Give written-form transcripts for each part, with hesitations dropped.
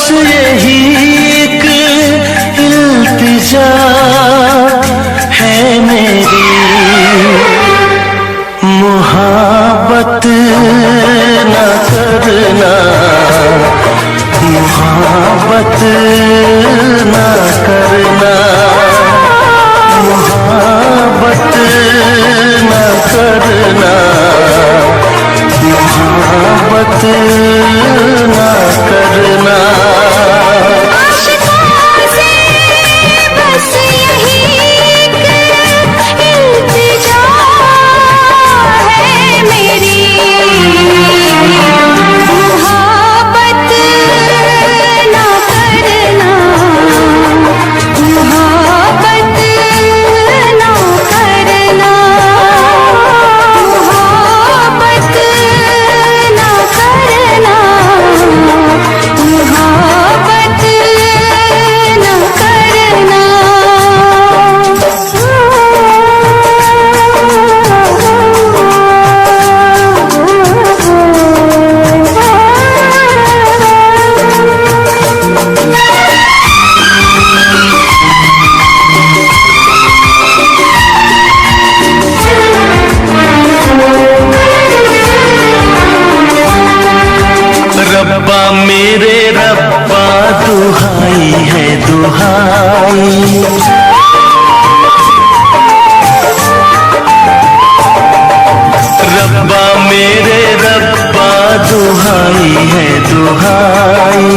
बस यही एक इल्तिजा है मेरी, मुहाबत न करना, मुहाबत न करना, मुहाबत न करना, मुहाबत न करना। रब्बा मेरे रब्बा दुहाई है दुहाई, रब्बा मेरे रब्बा दुहाई है दुहाई।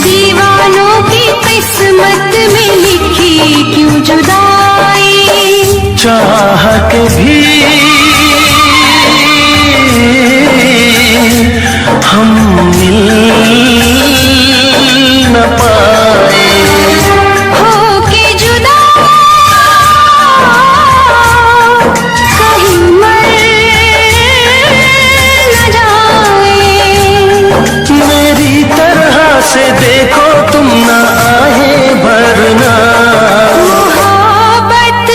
दीवानों की किस्मत में लिखी क्यों जुदाई, चाह के भी हम मिल न पाए, होके जुदा कहीं मर न जाए। मेरी तरह से देखो तुम न आए भरना, मुहाबत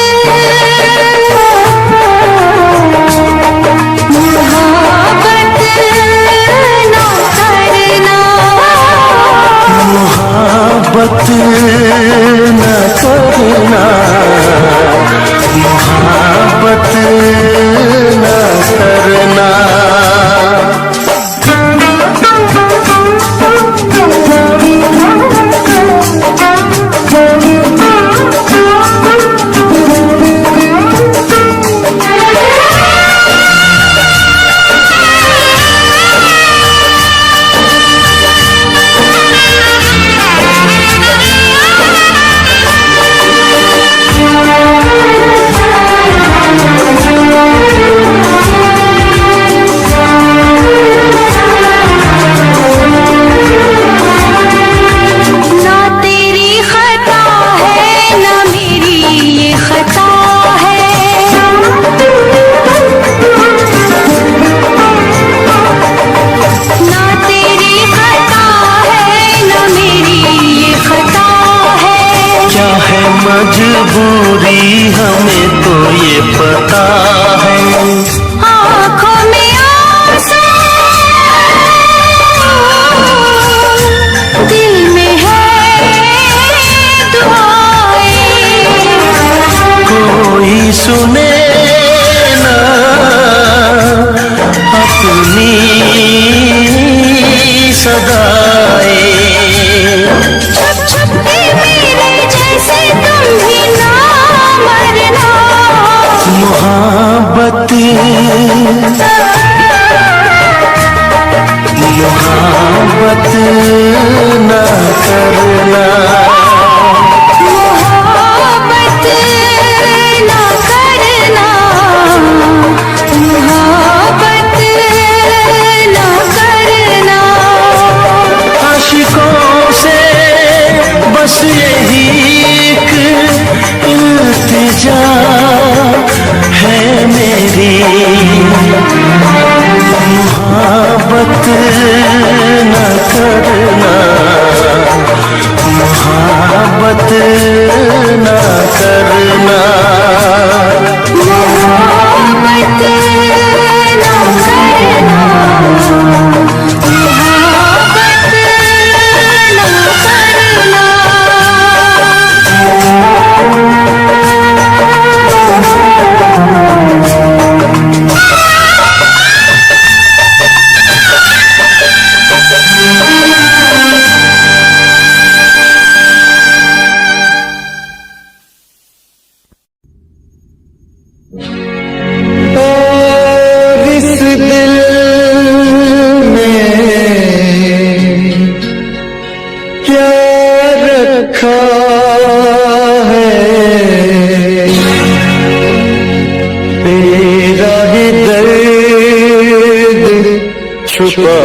छुपा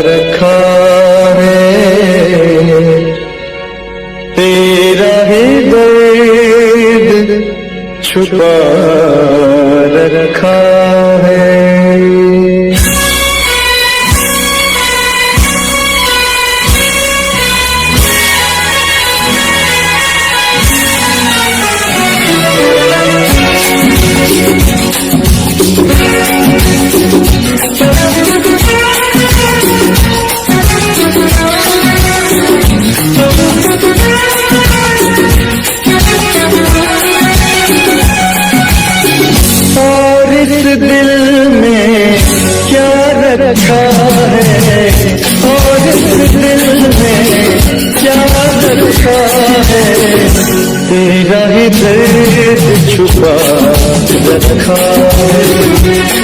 रखा है, तेरा ही दर्द छुपा रखा है। दिल में क्या रखा है, और इस दिल में क्या रखा है, तेरा ही दर्द छुपा रखा है,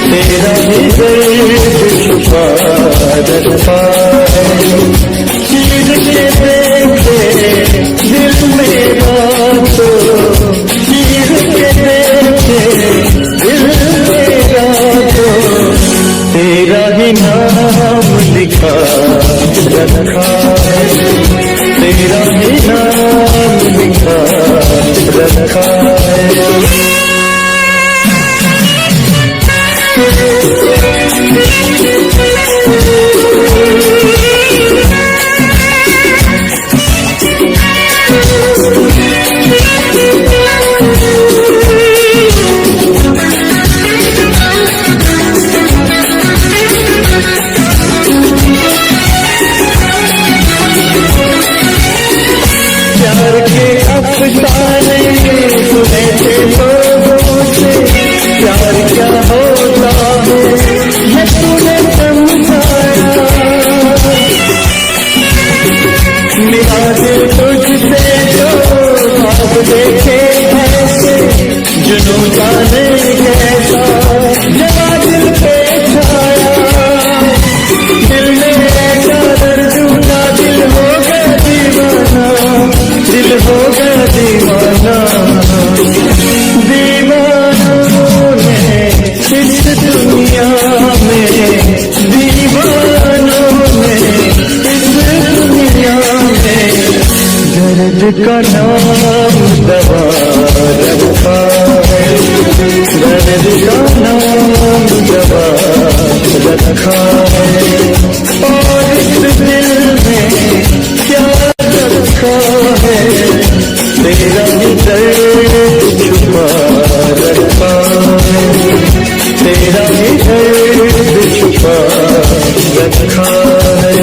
तेरा ही दर्द छुपा रखा है। चीर के देखे दिल मेरा तो, चीर के देखे दिल मेरा तो, तेरा ही नाम लिखा रखा है, तेरा ही नाम लिखा रखा है। प्यार के अफसाने सुने थे लोगों से, प्यार क्या होता है ये तूने समझाया। मेरा दिल तुझसे जो ख्वाब देखे ऐसे, जुनून जाने कैसा जवा दिल पे छाया। दिल में ऐसा दर्द उठा, दिल हो गया दीवाना, दिल हो गया दीवाना। दीवानों ने इस दुनिया में, दीवानों ने इस दुनिया में, दर्द का नाम दवा रखा है, दर्द का नाम दवा रखा है। और इस दिल में क्या रखा है, तेरा ही दर्द छुपा रखा है, तेरा ही दर्द छुपा रखा है।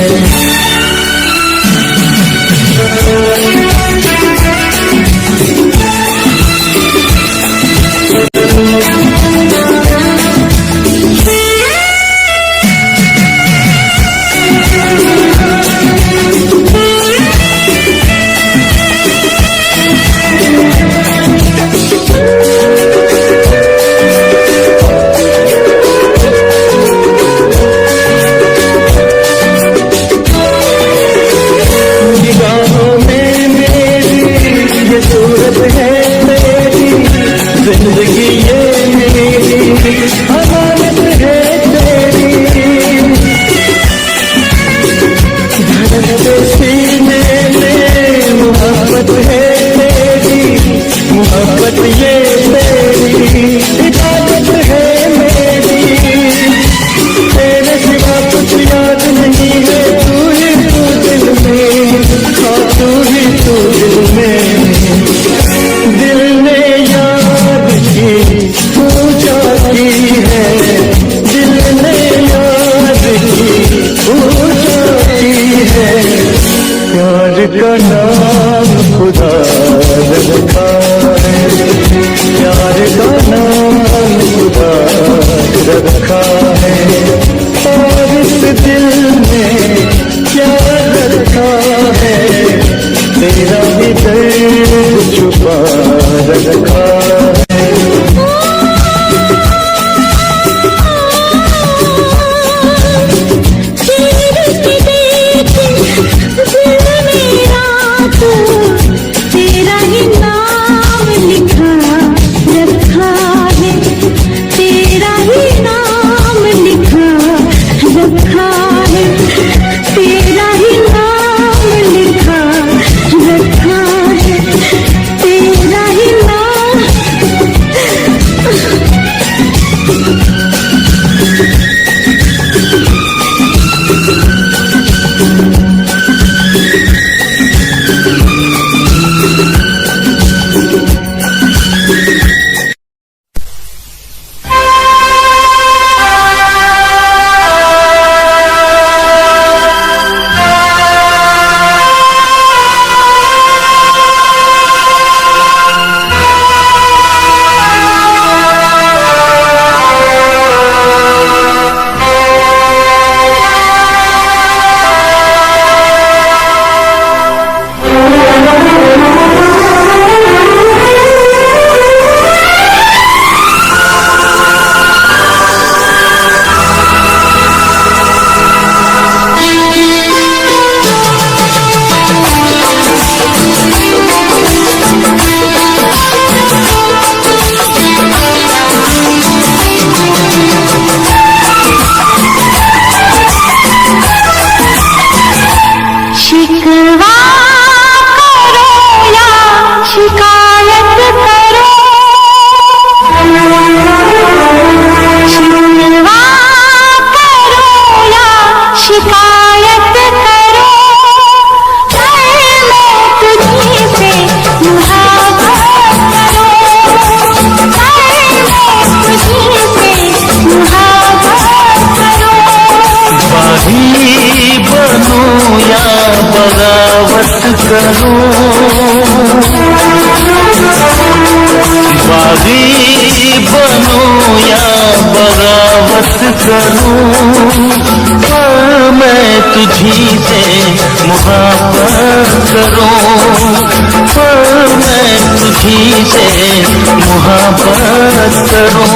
बनूं या बगावत करूं, बागी बनूं या बगावत करूं, पर मैं तुझी से मुहब्बत करूं, पर मैं तुझी से मुहब्बत करूं।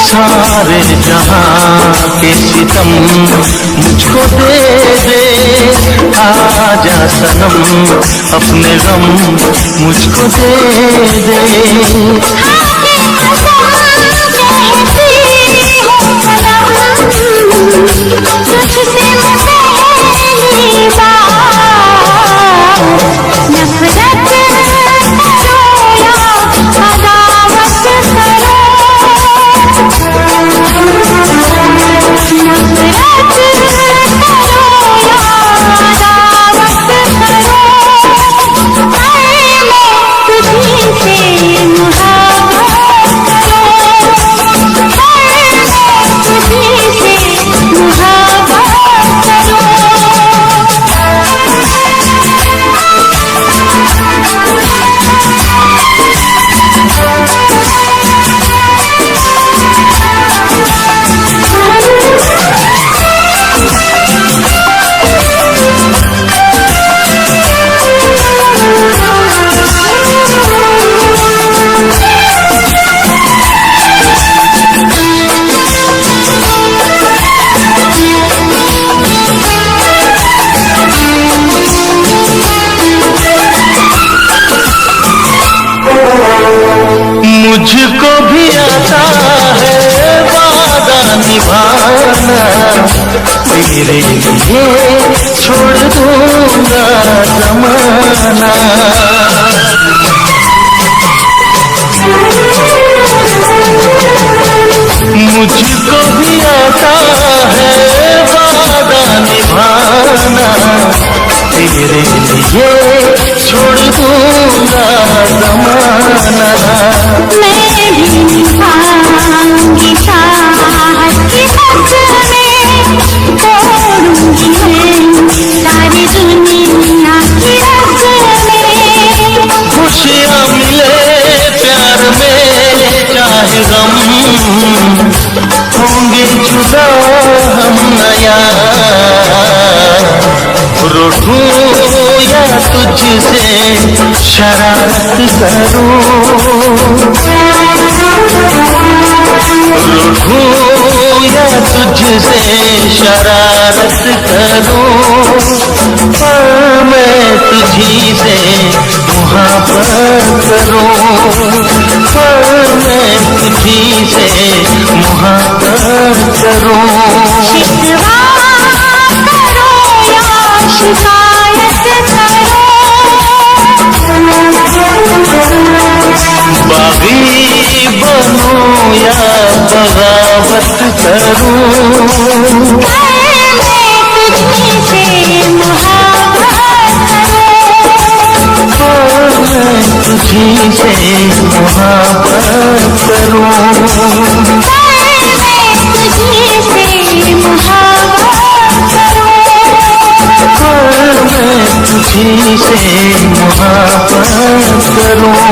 सारे जहां के सितम मुझको दे दे, आजा सनम अपने गम मुझको दे दे। मुझको भी आता है वादा निभाना, तेरे लिए छोड़ दूंगा जमाना। मुझको भी आता है वादा निभाना, तेरे लिए छोड़ दूंगा जमाना। मैं भी निभाऊंगी चाहत की हद में, तोड़ूंगी मैं सारी दुनिया की रस्म में। खुशियाँ मिले प्यार में चाहे गम, होंगे जुदा हम नया, रूठूं या तुझसे शरारत करूं, रूठूं या तुझसे शरारत करूं, पर मैं तुझी से मुहब्बत करूं, पर मैं तुझी से मुहब्बत करूं। शिकवा करो या शिकायत करो, बागी बनूं या बगावत करूं, मैं तुझी से मुहब्बत करूं, मैं तुझी से मुहब्बत करूं, मैं तुझी से मुहब्बत करूं, मैं तुझी से मुहब्बत करूं।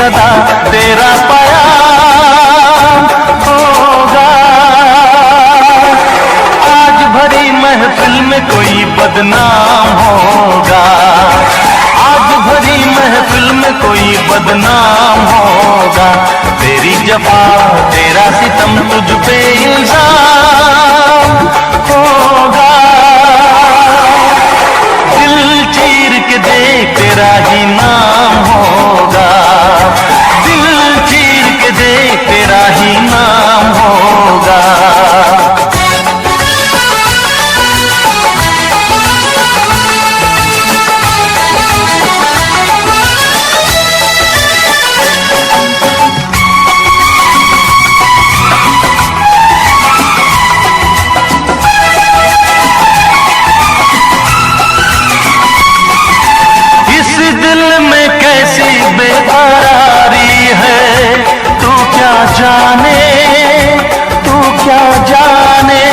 सदा तेरा प्याम होगा। आज भरी महफिल में कोई बदनाम होगा, आज भरी महफिल में कोई बदनाम होगा। तेरी जफा तेरा सितम तुझ पे इल्जाम होगा। दिल चीर के देख तेरा ही नाम होगा, दिल चीर के देख तेरा ही नाम होगा। बेकरारी है तू क्या जाने, तू क्या जाने।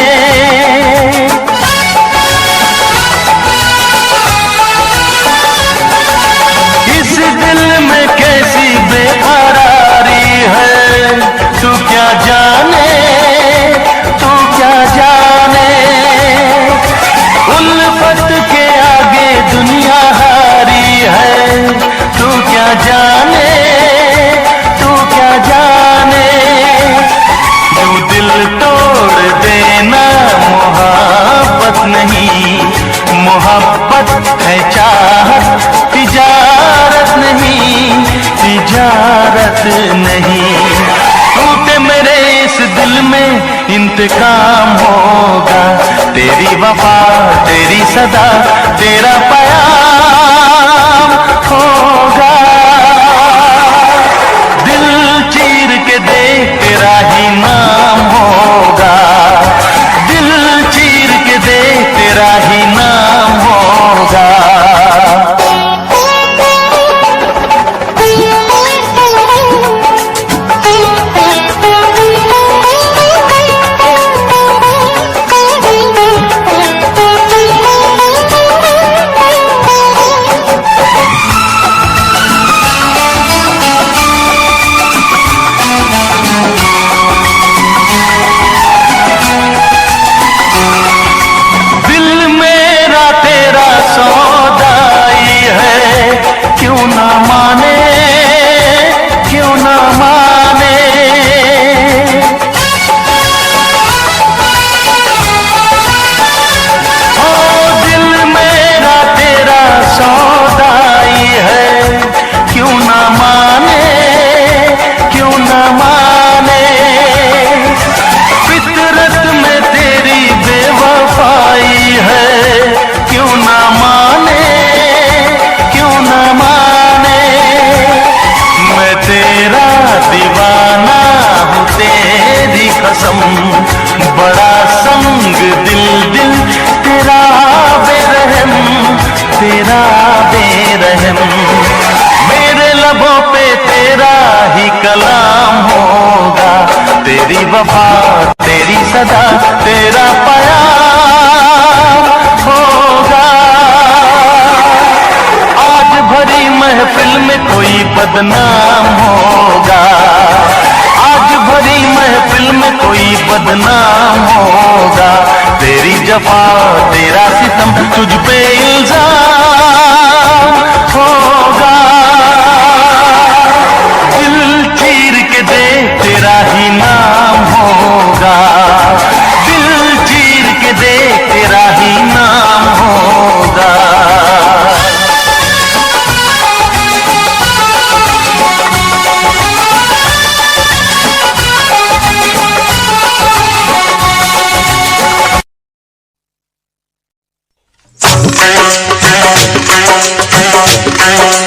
इस दिल में कैसी बेकरारी है तू क्या जाने, तू क्या जाने। उल्फत के आगे दुनिया हारी है तू क्या जाने, तू क्या जाने। तू दिल तोड़ देना मोहब्बत नहीं, मोहब्बत है चाहत तिजारत नहीं, तिजारत नहीं। टूटे मेरे इस दिल में इंतकाम होगा। तेरी वफा तेरी सदा तेरा प्याम होगा। दिल चीर के देख तेरा ही नाम होगा, दिल चीर के देख तेरा ही नाम होगा। क्यों ना माने, क्यों ना माने। ओ दिल मेरा तेरा सौदाई है क्यों ना माने, क्यों ना माने। फितरत में तेरी बेवफाई है क्यों ना माने, क्यों ना माने। मैं तेरा दीवाना हूँ तेरी कसम, बड़ा संग दिल दिल तेरा बेरहम, तेरा बेरहम। मेरे लबों पे तेरा ही कलाम होगा। तेरी वफा तेरी सदा तेरा प्याम होगा। आज भरी महफिल में कोई बदनाम होगा, आज भरी महफिल में कोई बदनाम होगा। तेरी जफा तेरा सितम तुझ पे इल्जाम होगा। दिल चीर के देख तेरा ही नाम होगा, दिल चीर के देख तेरा ही नाम होगा। Thank you.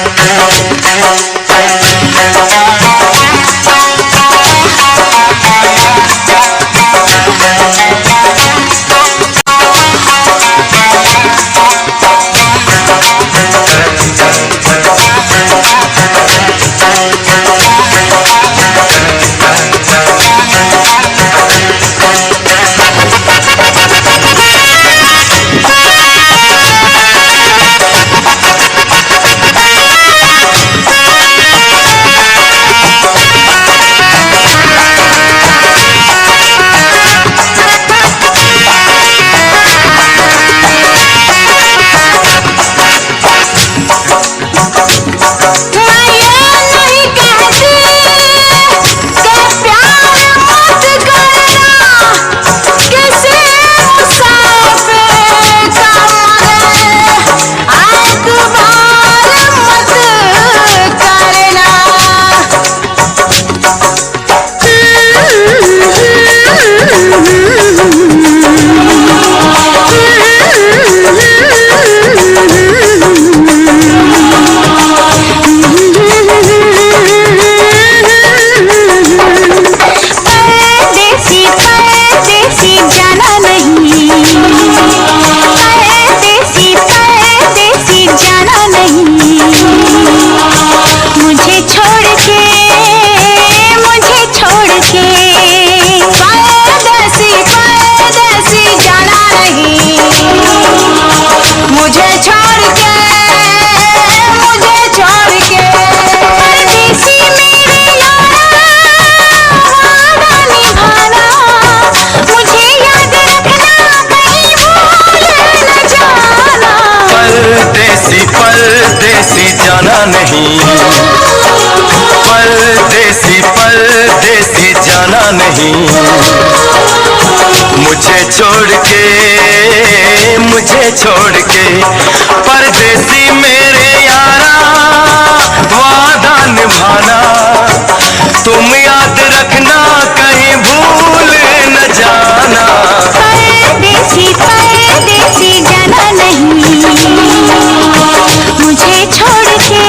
नहीं। मुझे छोड़ के परदेसी मेरे यारा, वादा निभाना तुम याद रखना, कहीं भूल न जाना। परदेसी परदेसी जाना नहीं, मुझे छोड़ के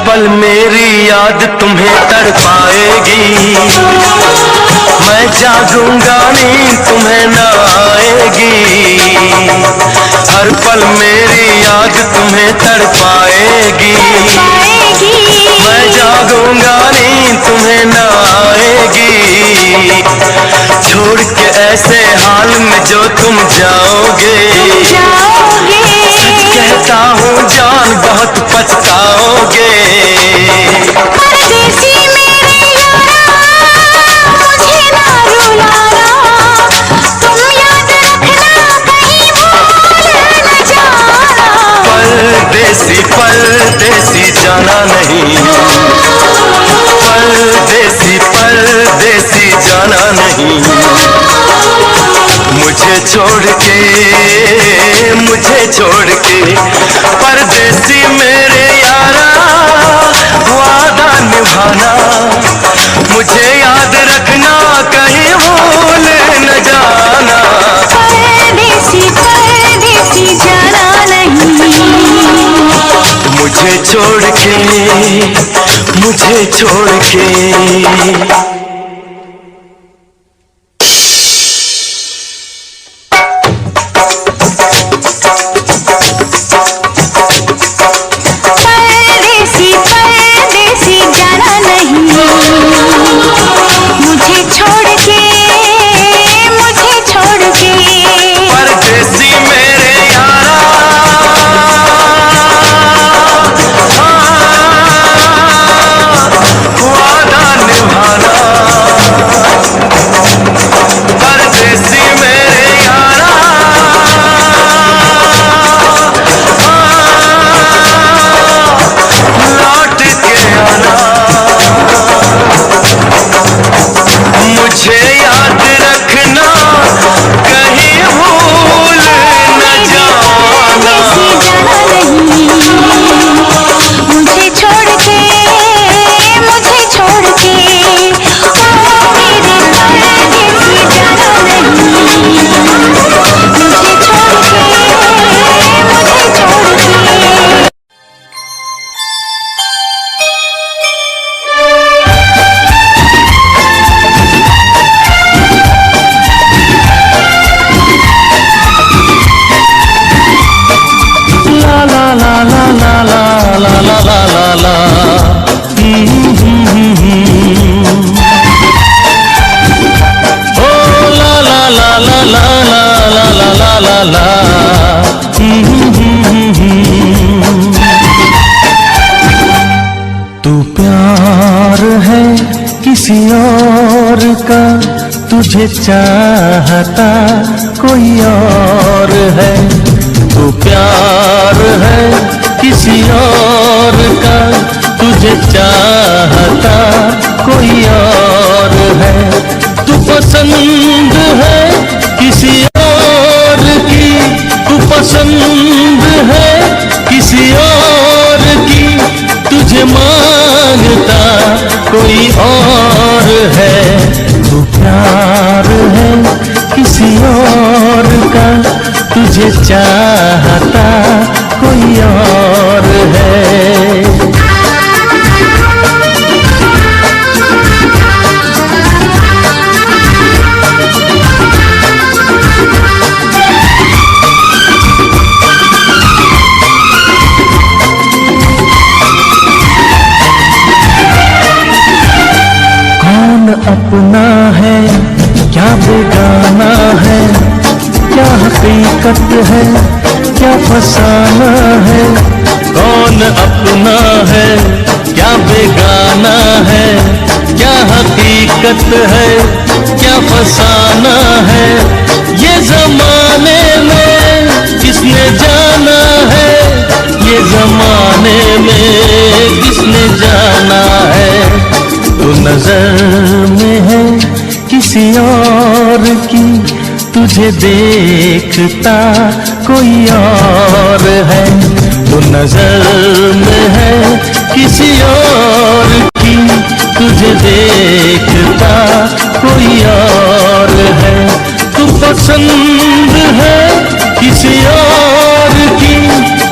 पल मेरी याद तुम्हें तड़पाएगी, मैं जागूंगा नींद तुम्हें न आएगी। हर पल मेरी याद तुम्हें तड़पाएगी, मैं जागूंगा नींद तुम्हें न आएगी। छोड़ के ऐसे हाल में जो तुम जाओगे, सच कहता हूँ जान बहुत पछताओगे। परदेसी मेरे यारा, मुझे ना रुलाना, तुम याद रखना, कहीं भूल न जाना। परदेसी परदेसी जाना नहीं, परदेसी परदेसी जाना नहीं। मुझे छोड़ के परदेसी मेरे यारा, वादा निभाना मुझे याद रखना, कहीं भूल न जाना। परदेसी परदेसी जाना नहीं, मुझे छोड़ के वादा निभाना प्यार है किसी और का, तुझे चाहता कोई और है। तू प्यार है किसी और का, तुझे चाहता कोई और है। तू पसंद है किसी और की, तू पसंद है किसी और की, तुझे मांगता कोई और है। तू प्यार है किसी और का, तुझे चाहता कोई और है। अपना है क्या बेगाना है, क्या हकीकत है क्या फसाना है। कौन अपना है क्या बेगाना है, क्या हकीकत है क्या फसाना है। ये जमाने में किसने जाना है, ये जमाने में किसने जाना है। तो नजर में है किसी और की, तुझे देखता कोई और है। तो नजर में है किसी और की, तुझे देखता कोई और है। तू पसंद है किसी और की,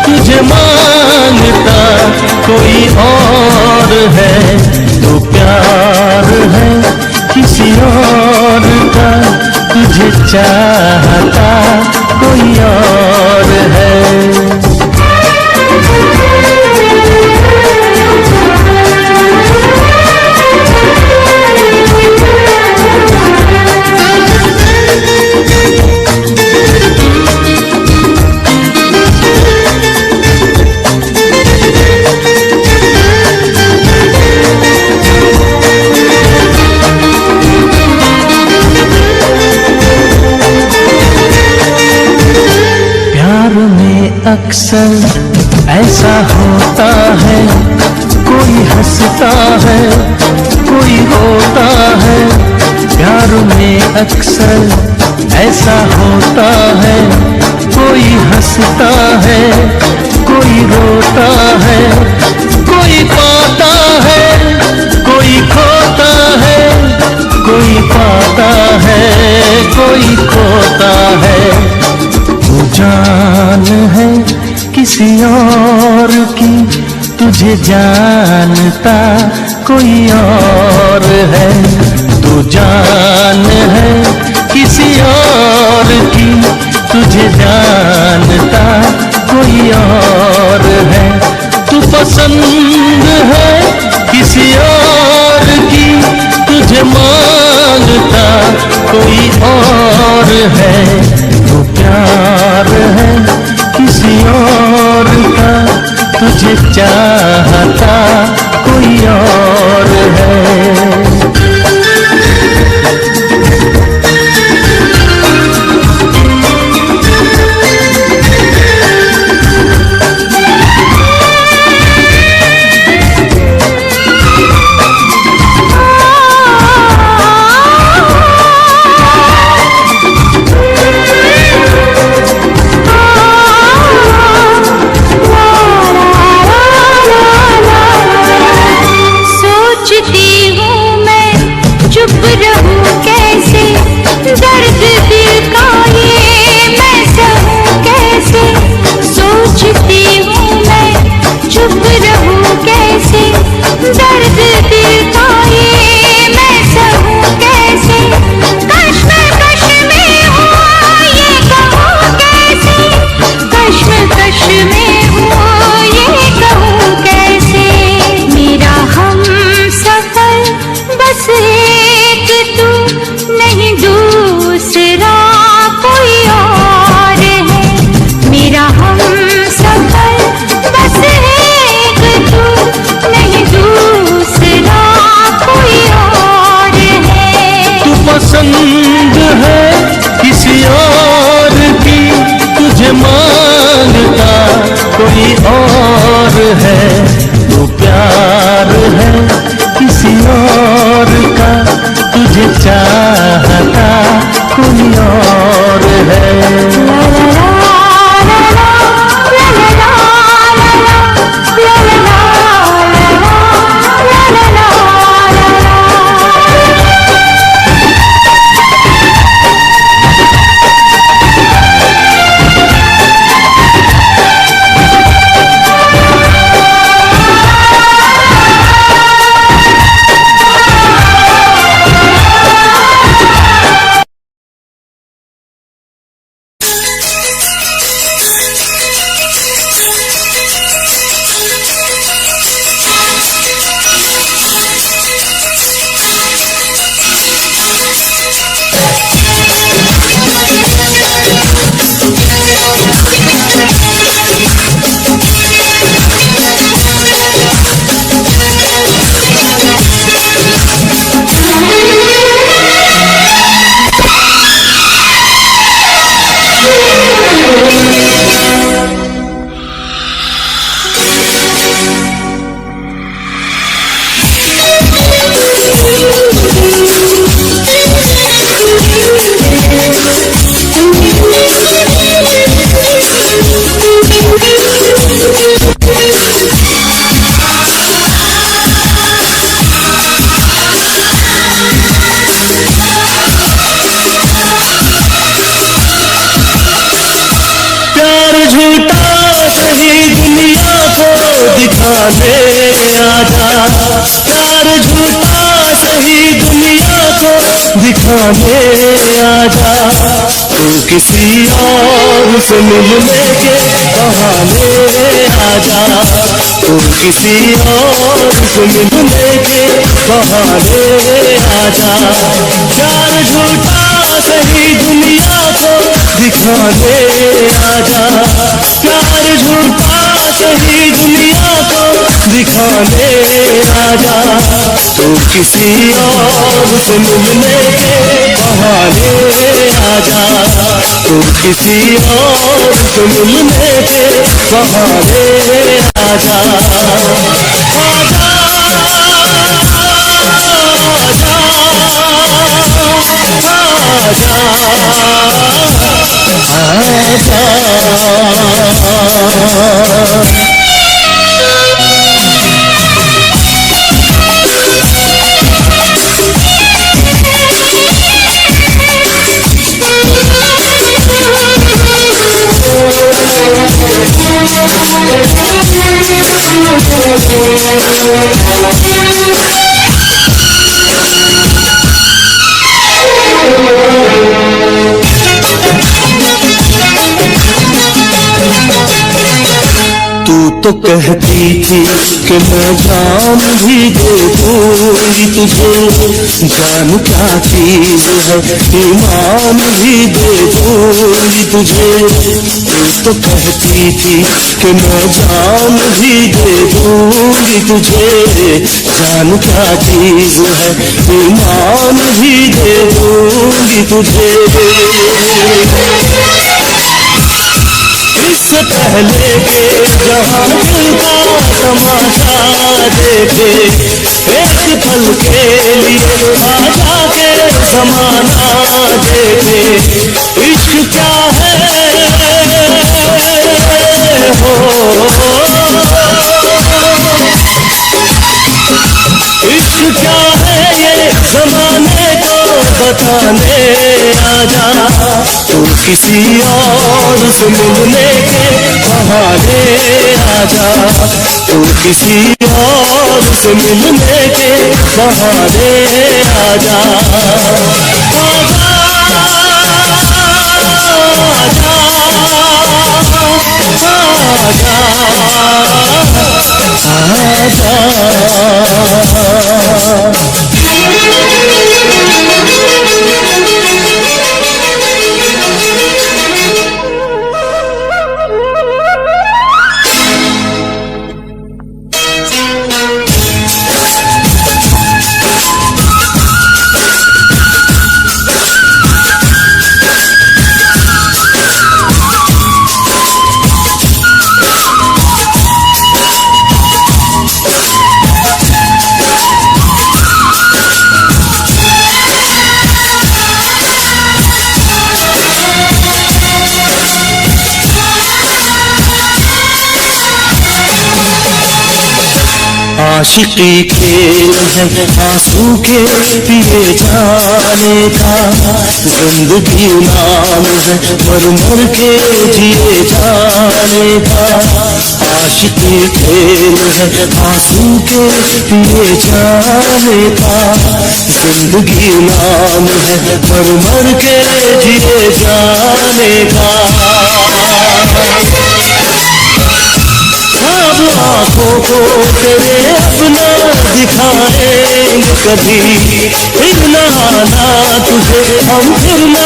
तुझे मांगता कोई और है। तो प्यार है किसी और का, तुझे चाहता कोई और है। अक्सर ऐसा होता है, कोई हंसता है कोई रोता है। प्यार में अक्सर ऐसा होता है, कोई हंसता है कोई रोता है। कोई पाता है कोई खोता है, कोई पाता है कोई खोता है। तू जान है किसी और की, तुझे जानता कोई और है। तू जान है किसी और की, तुझे जानता कोई और है। तू पसंद है किसी और की, तुझे मांगता कोई और है। तू प्यार है किसी और का, तुझे चाहता कोई और है। सोचती हूँ मैं और है, तो प्यार है किसी और का, तुझे चाहता कोई और है। दिखाने आजा, तू किसी और से मिलने के बहाने आजा, तू किसी और से मिलने के बहाने आजा। प्यार झूठा सही दुनिया को दिखाने आजा, प्यार झूठा सही दुनिया को दिखाने आजा, तू किसी और से मिलने के बहाने आजा, तू किसी और से मिलने के बहाने आजा, आजा, आजा। तो कहती थी कि मैं जान भी दे दूंगी तुझे, जान क्या चीज है ईमान भी दे दूंगी तुझे। तो कहती थी कि मैं जान भी दे दूंगी तुझे, जान क्या चीज है ईमान भी दे दूंगी तुझे। इससे पहले के जहाँ का तमाशा देखे, एक पल के लिए आजा के समाना देखे। इश्क क्या है हो, इश्क क्या है ये जमाने को बताने आजा, तू किसी और से मिलने के बहाने आजा, तू किसी और से मिलने के बहाने आजा, आजा, आशिकी खेल है आंसू के पिए जाने का, जिंदगी नाम है मर मर के जिए जाने का। आशिकी खेल है आंसू के पिए जाने का, जिंदगी नाम है मर मर के जिए जाने का। अब आँखों को तेरे अपना दिखाएंगे कभी, फिर न आना तुझे हम फिर न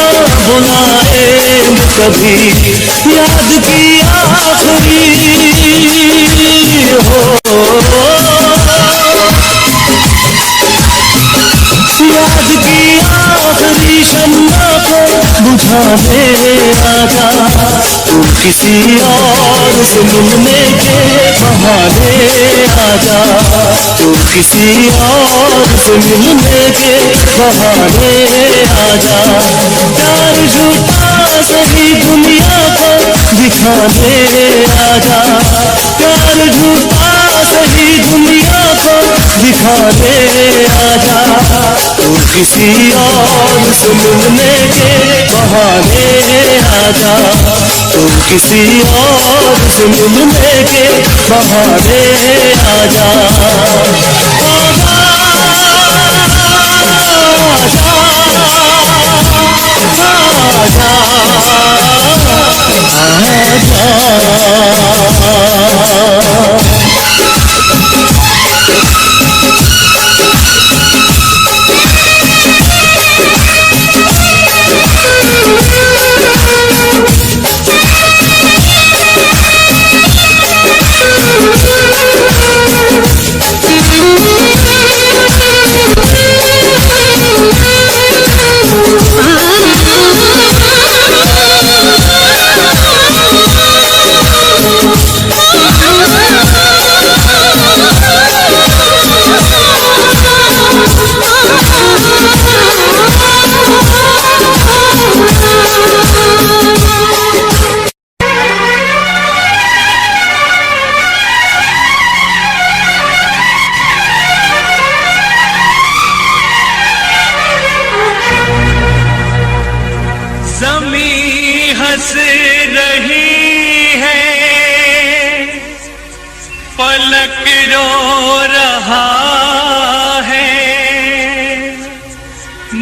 बुलाएंगे कभी। याद की आखिरी हो, याद की आखिरी शम्मा को बुझाने आजा, तू किसी और से मिलने के बहाने आजा, तू किसी और से मिलने के बहाने आजा। प्यार झूठा सही दुनिया को दिखाने आजा, प्यार झूठा सही दुनिया को दिखाने आजा, तू किसी और से मिलने के बहाने आजा, तू किसी और से मिलने के बहाने आजा। हंस रही है, पलक रो रहा है,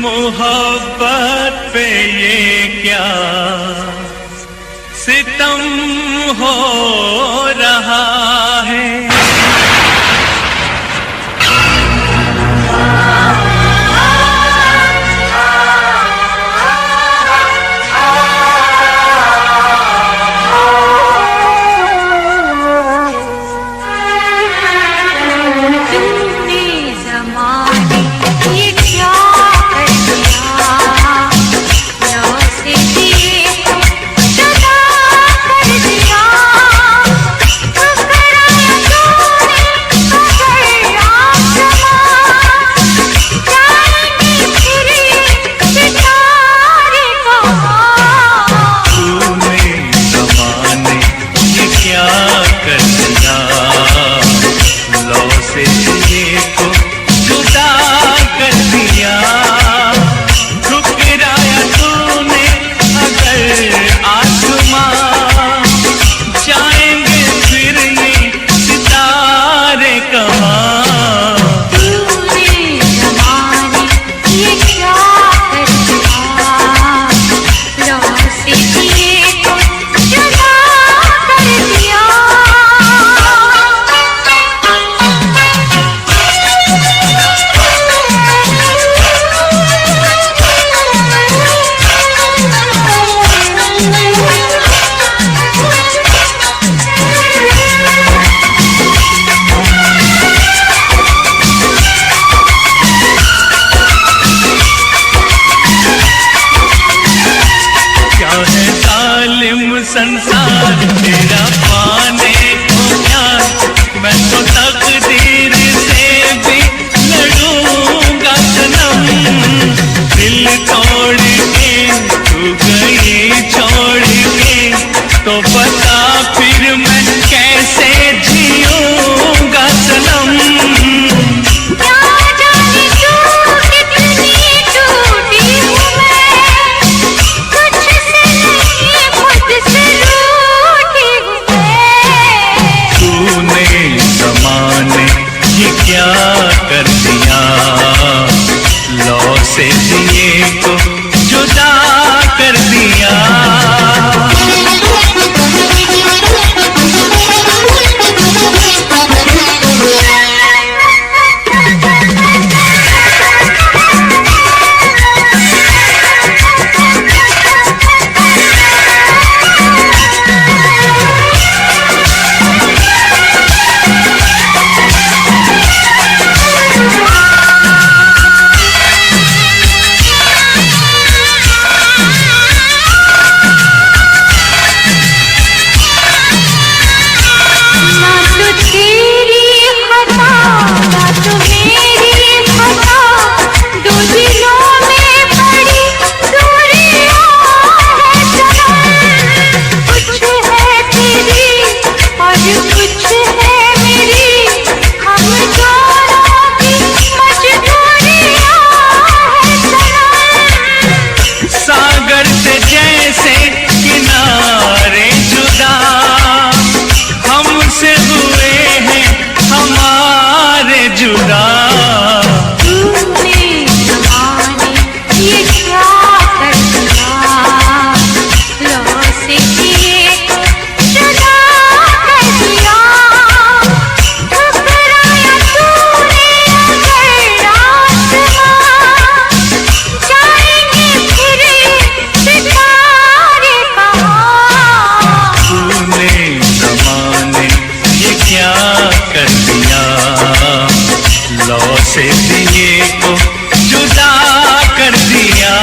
मोहब्बत पे ये क्या सितम हो रहा है। कर दिया कर दिया, लौ से दिए को जुदा कर दिया।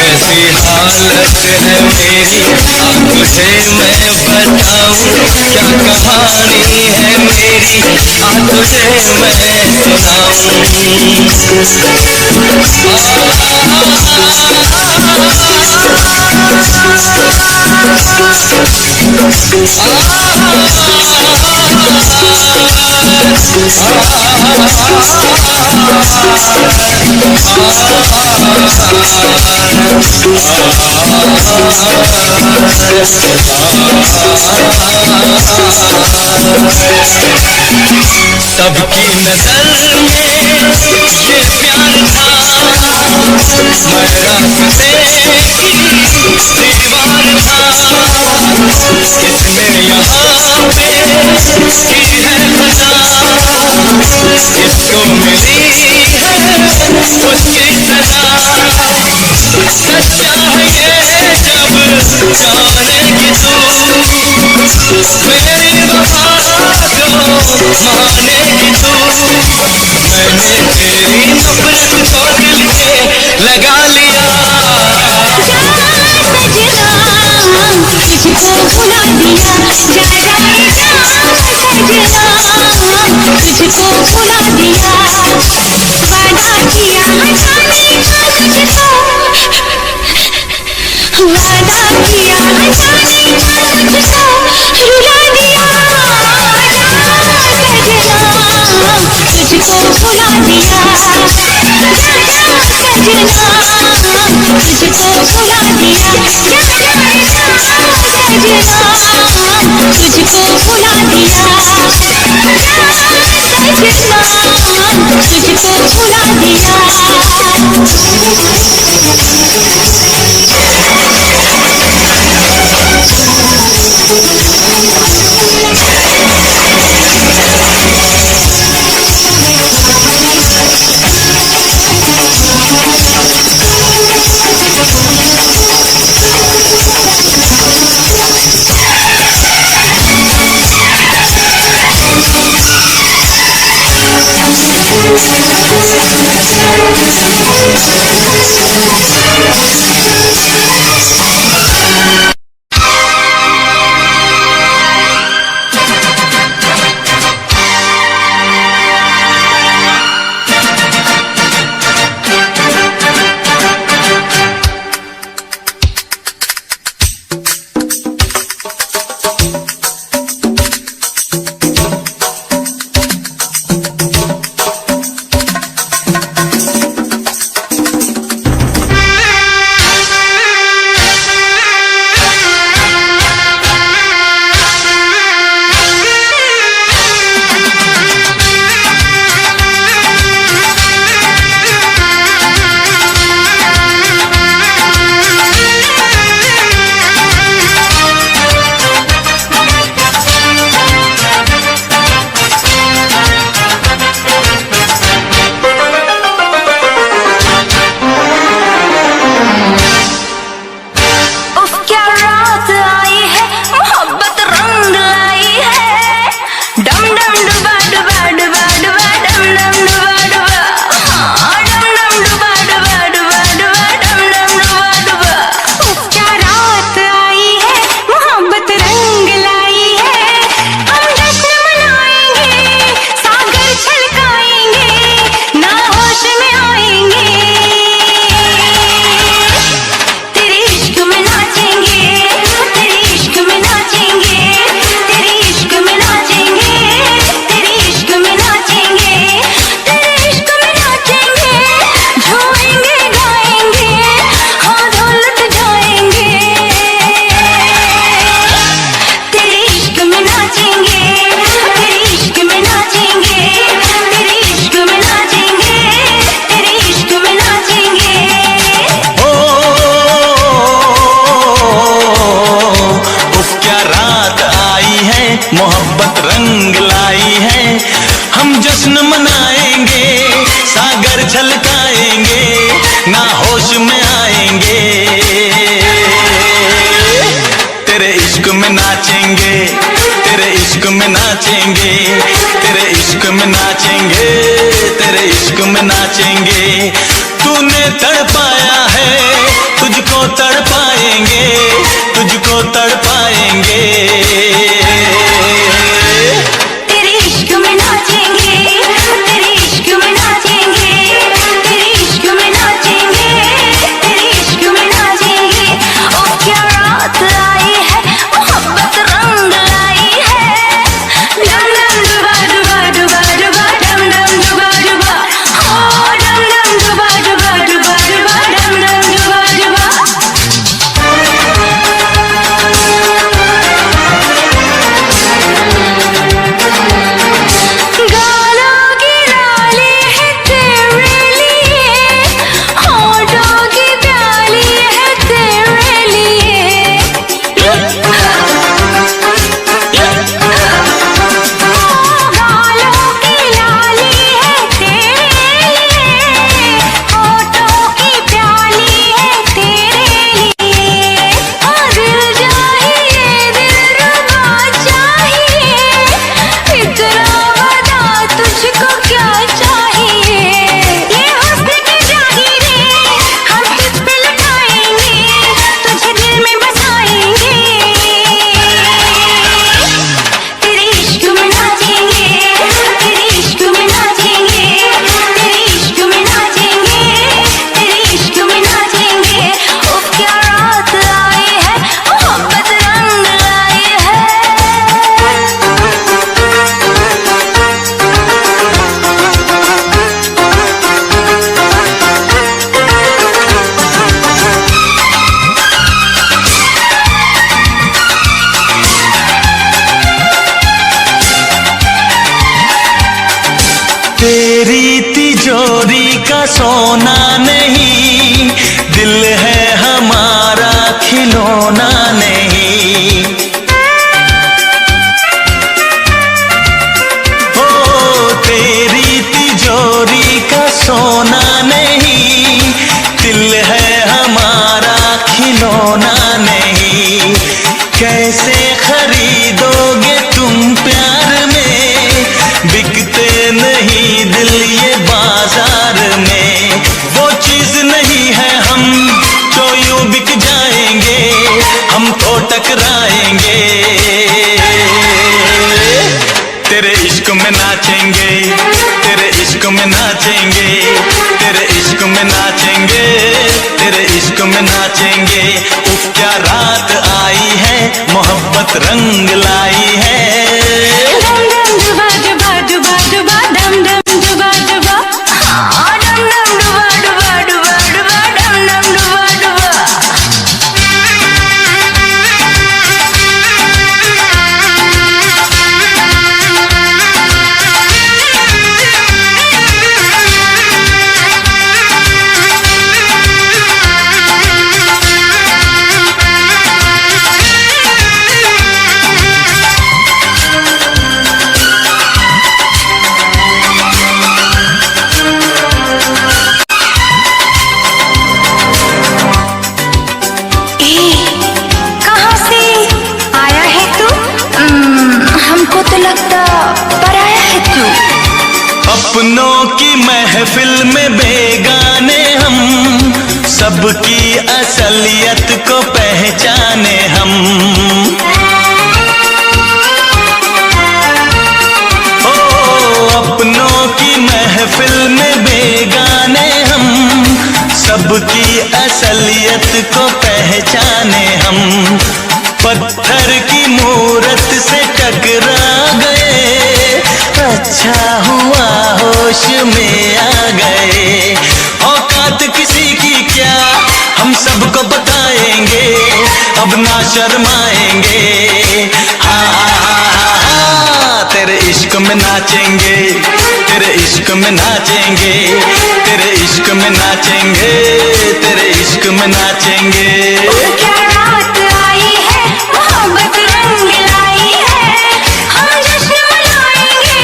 कैसी हालत है मेरी, तुझे मैं बताऊं क्या कहानी है मेरी, तुझे मैं सुनाऊं। कैसी हालत है मेरी, तुझे मैं बताऊं क्या कहानी है मेरी, तुझे मैं सबकी नजर में ये प्यार था, लगा लिया तुझको भुला दिया, जा तुझको भुला दिया, वादा किया हटाने का तुझको, वादा किया हटाने का तुझको, रुला दिया तुझको भुला दिया, तुझको भुला दिया, तुझको भुला दिया, तुझको भुला दिया। मोहब्बत रंग लाई है, हम जश्न मनाएंगे, सागर छलकाएंगे, ना होश में आएंगे, तेरे इश्क में नाचेंगे, तेरे इश्क में नाचेंगे, तेरे इश्क में नाचेंगे, तेरे इश्क में नाचेंगे। तूने तड़पाया है, तुझको तड़पाएंगे, तुझको तड़पाएंगे। गाना गिरा ले तेरे लिए, होठों हो तेरी तिजोरी का सोना नहीं, दिल है हमारा खिलौना नहीं। कैसे खरीदोगे तुम प्यार में, बिकते नहीं दिल ये बाजार में। वो चीज नहीं है हम जो यूं बिक जाएंगे, हम तो टकराएंगे। तेरे इश्क में नाचेंगे, तेरे इश्क में नाचेंगे, तेरे इश्क में नाचेंगे, तेरे इश्क में नाचेंगे। उफ क्या रात आई है, मोहब्बत रंग लाई है। डम डम डुबा डुबा डुबा डुबा डम डम डुबा डुबा, हाँ डम डम डुबा डुबा डुबा डुबा डम डम डुबा डुबा। कहाँ से आया है तू? हमको तो लगता पराया है तू। अपनों की महफिल में बेगाने हम, सबकी असलियत को पहचाने हम। ओ अपनों की महफिल में बेगाने हम, सबकी असलियत को पहचाने हम। पत्थर की मूरत से टकरा गए, अच्छा हुआ होश में आ गए। औकात किसी की क्या, हम सबको बताएंगे, अब ना शर्माएंगे। हाँ तेरे इश्क में नाचेंगे, तेरे इश्क में नाचेंगे, तेरे इश्क में नाचेंगे, तेरे इश्क में नाचेंगे। क्या रात आई है, मोहब्बत रंग लाई है। हम जश्न मनाएंगे,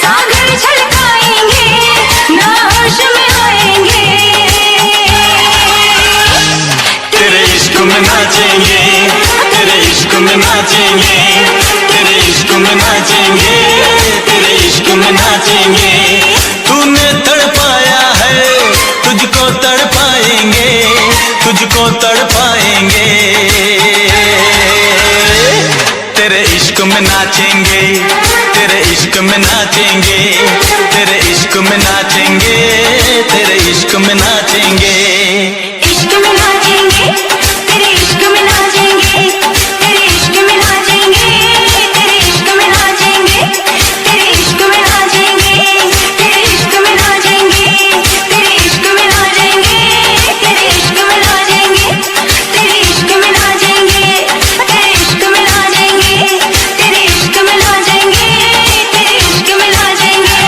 सागर छलकाएंगे, ना होश में आएंगे। तेरे इश्क में नाचेंगे, तेरे इश्क में नाचेंगे, तेरे इश्क में नाचेंगे, तेरे इश्क में नाचेंगे। तूने तड़पाया है, तुझको तड़पाएंगे, तुझको तड़पाएंगे। तेरे इश्क में नाचेंगे, तेरे इश्क में नाचेंगे, तेरे इश्क में नाचेंगे, तेरे इश्क में नाचेंगे। इश्क में नाचेंगे, तेरे इश्क में नाचेंगे, तेरे इश्क में नाचेंगे, तेरे इश्क में नाचेंगे, तेरे इश्क में नाचेंगे, तेरे इश्क में नाचेंगे, तेरे इश्क में नाचेंगे, तेरे इश्क में नाचेंगे, तेरे इश्क में नाचेंगे, तेरे इश्क में नाचेंगे, तेरे इश्क में नाचेंगे, तेरे इश्क में नाचेंगे।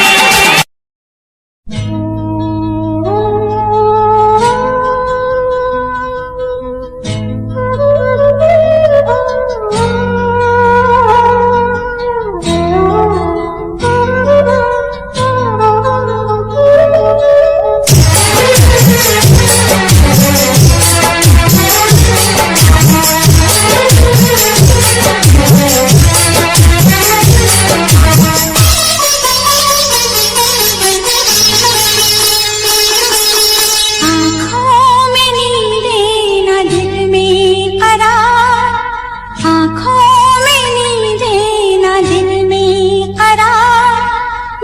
आँखों में नींदें ना दिल में करार, आँखों में नींदें ना दिल में करार।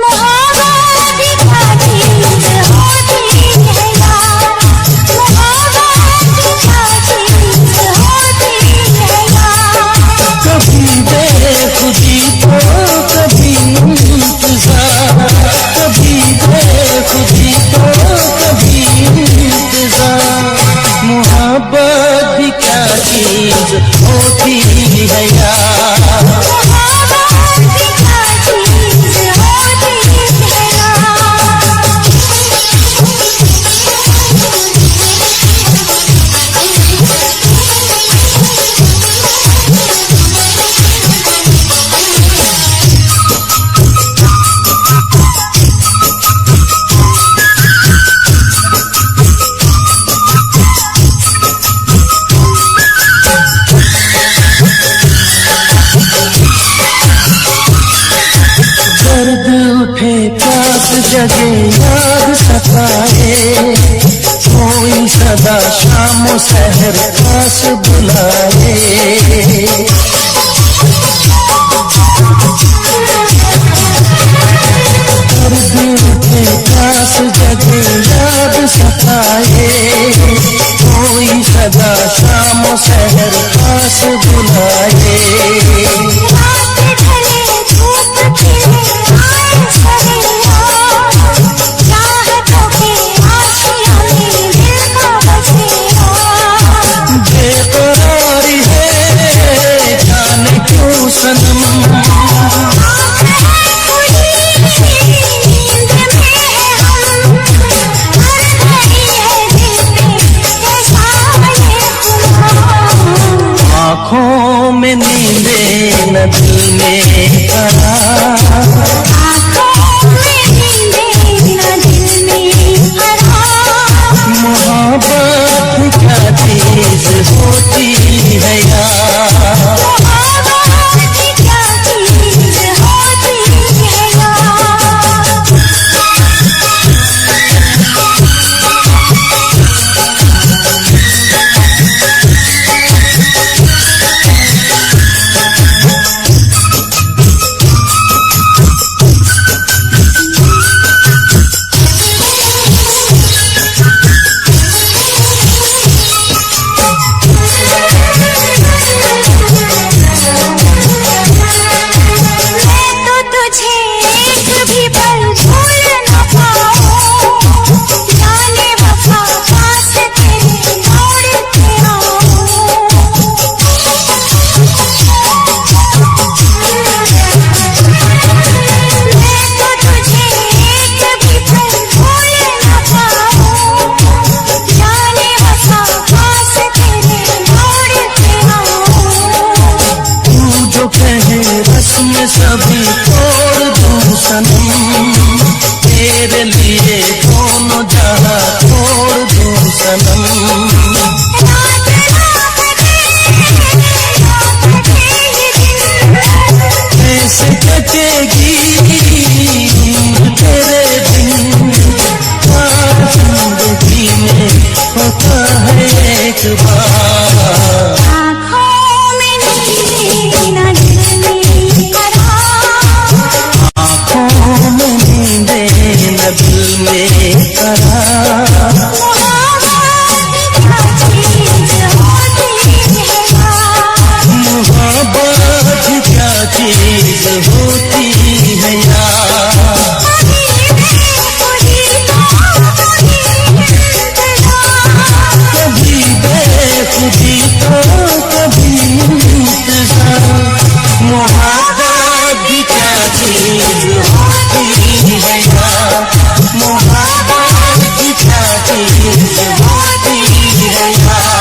मोहब्बत भी क्या चीज़ होती है यार, मोहब्बत भी क्या चीज़ होती है यार। कभी बेखुदी तो कभी इंतजार, कभी बेखुदी तो कभी इंतजार। मोहब्बत भी क्या चीज होती है यार। मोहब्बत भी क्या चीज़ होती है यार। जगह याद सताए, कोई सदा शाम सहर पास बुलाए। कर दिल के पास जगह याद सताए, कोई सदा शाम सहर पास बुलाए। बेकरारी है जाने क्यों सनम, आँखों में नींदे न दिल में करार, मोहब्बत क्या चीज होती है यार। सभी तोड़ दूं सनम, तेरे लिए दोनों जहां तोड़ दूं सनम। कैसे कटेगी तेरे बिन, जिंदगी में होता है एक बार। दिल में करार, मोहब्बत क्या चीज होती है यार। कभी बेखुदी तो कभी इंतजार, मोहब्बत क्या चीज होती है यार। मोहब्बत क्या चीज होती है यार।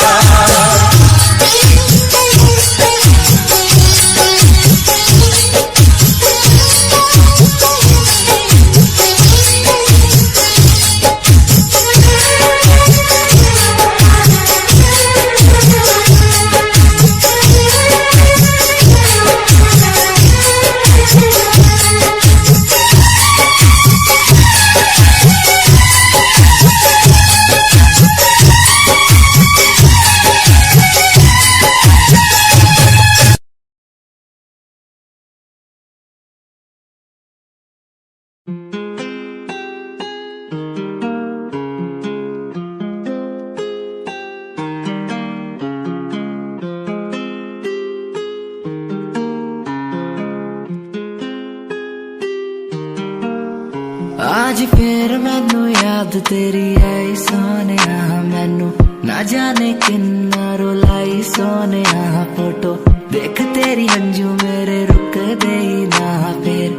आज फिर मैनू याद तेरी आई सोनिया, मैनू ना जाने किन्ना रुलाई सोनिया। फोटो देख तेरी अंजू मेरे रुक दे ना, फिर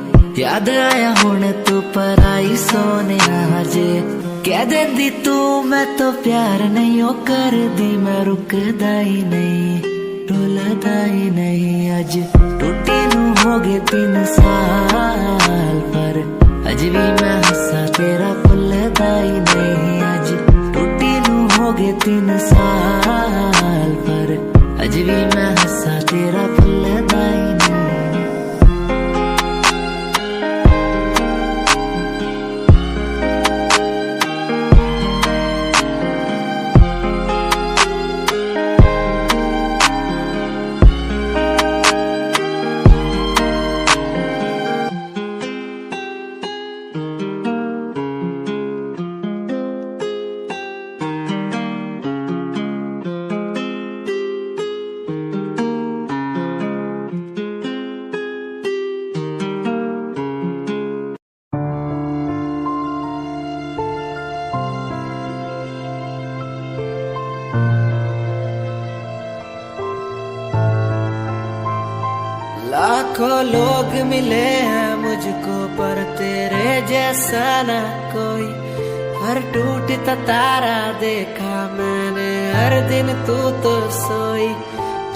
याद आया हुण तू पर आई सोनिया। जे कह देंदी तू मैं तो प्यार नहीं ओ कर दी, मैं रुकदा ही नहीं रुलदा ही नहीं। अज टूटी नू हो गए 3 साल, पर अज भी मैं हंसा तेरा भुलदा ही नहीं। अज टूटी नू हो गए 3 साल, पर अज भी मैं हंसा तेरा भुलदा ही नहीं। लाखों लोग मिले हैं मुझको पर तेरे जैसा ना कोई। हर टूटता तारा देखा मैंने हर दिन, तू तो सोई।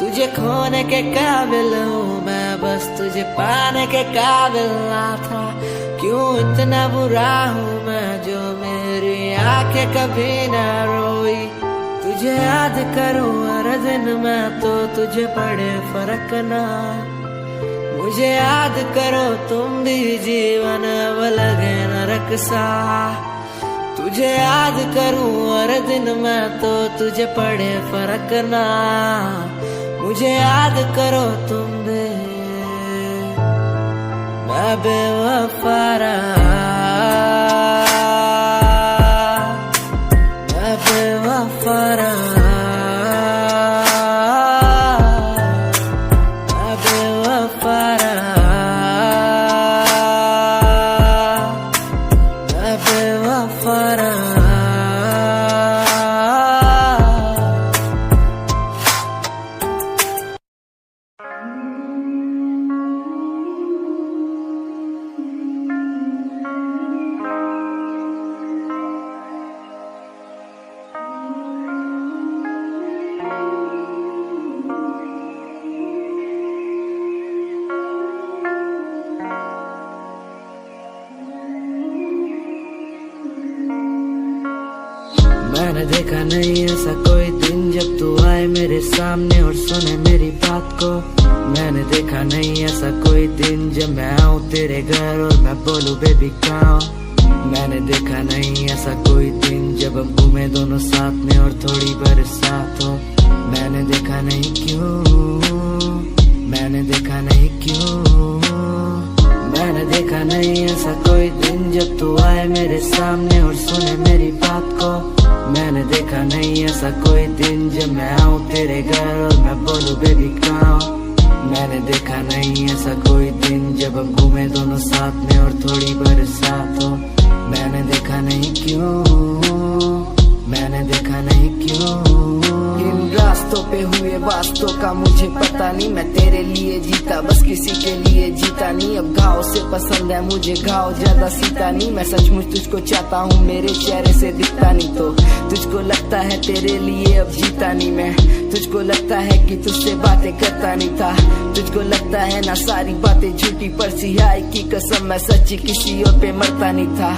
तुझे खोने के काबिल हूँ मैं, बस तुझे पाने के काबिल ना था। क्यों इतना बुरा हूँ मैं जो मेरी आंखें कभी ना रोई। तुझे याद करूँ हर दिन मैं तो तुझे पड़े फर्क ना। मुझे याद करो तुम भी, जीवन अब लगे नरक सा। तुझे याद करूँ हर दिन मैं तो तुझे पड़े फर्क ना। मुझे याद करो तुम भी, मैं बेवफा रहा, मैं बेवफा रहा, मैं बेवफा रहा, मैं बेवफा रहा। मैंने देखा नहीं ऐसा कोई दिन जब तू आए मेरे सामने और सुने मेरी बात को। मैंने देखा नहीं ऐसा कोई दिन जब मैं आऊँ तेरे घर और मैं बोलूँ बेबी कहाँ। मैंने देखा नहीं ऐसा कोई दिन जब हम घूमे दोनों साथ में और थोड़ी बरसात हो। मैंने देखा नहीं क्यों, मैंने देखा नहीं क्यों। मैंने देखा नहीं ऐसा कोई दिन जब तू आए मेरे सामने और सुने मेरी बात को। मैंने देखा नहीं ऐसा कोई दिन जब मैं आऊँ तेरे घर और मैं बोलूँ बेबी कहाँ। मैंने देखा नहीं ऐसा कोई दिन जब हम घूमे दोनों साथ में और थोड़ी बरसात हो। मैंने देखा नहीं क्यों, मैंने देखा नहीं क्यों। इन रास्तों पे हुए वास्तों का मुझे पता नहीं, मैं तेरे लिए जीता बस किसी के लिए जीता नहीं। अब घाव से पसंद है मुझे घाव ज्यादा सीता नहीं। मैं सचमुच तुझको चाहता हूँ मेरे चेहरे से दिखता नहीं तो तुझको लगता है तेरे लिए अब जीता नहीं मैं। तुझको लगता है कि तुझसे बातें करता नहीं था। तुझको लगता है ना सारी बातें झूठी पर सिहाई की कसम मैं सच्ची किसी और पे मरता नहीं था।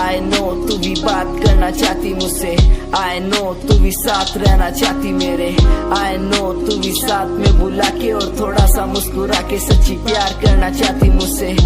आई नो तू भी बात करना चाहती मुझसे, आई नो तू भी साथ रहना चाहती मेरे। आई नो तू भी साथ में बुला के और थोड़ा सा मुस्कुरा के सच्ची प्यार करना चाहती मुझसे।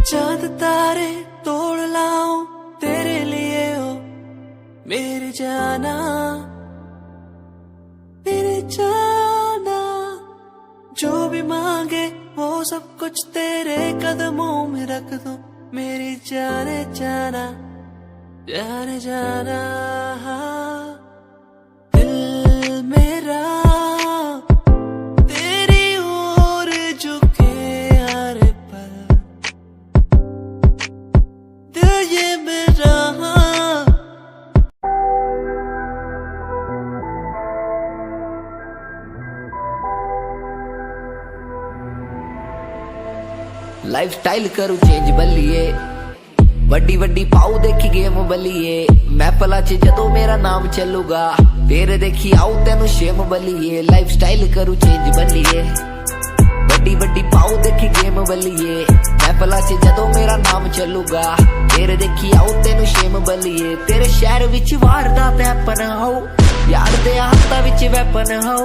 चांद तारे तोड़ लाऊं तेरे लिए हो मेरे जाना, मेरे जाना। जो भी मांगे वो सब कुछ तेरे कदमों में रख दूं मेरी जाने जाना, जाने जाना। दिल मेरा तेरी ओर झुके हर पल, दिल ये मेरा। लाइफ स्टाइल करूं चेंज बल्लिए वड्डी वड्डी पाऊ देखी गेम बल्लिए महफिला च जदों मेरा नाम चलूगा तेरे देखी आऊ तेनू शेम बल्लिए लाइफ स्टाइल करूं चेंज बल्लिए वड्डी वड्डी पाऊ देखी गेम बल्लिए महफिला च जदों मेरा नाम चलूगा तेरे देखी आऊ तेनू शेम बल्लिए तेरे शहर विच वारदात हैपन हो यार दे हाथा विच वैपन हो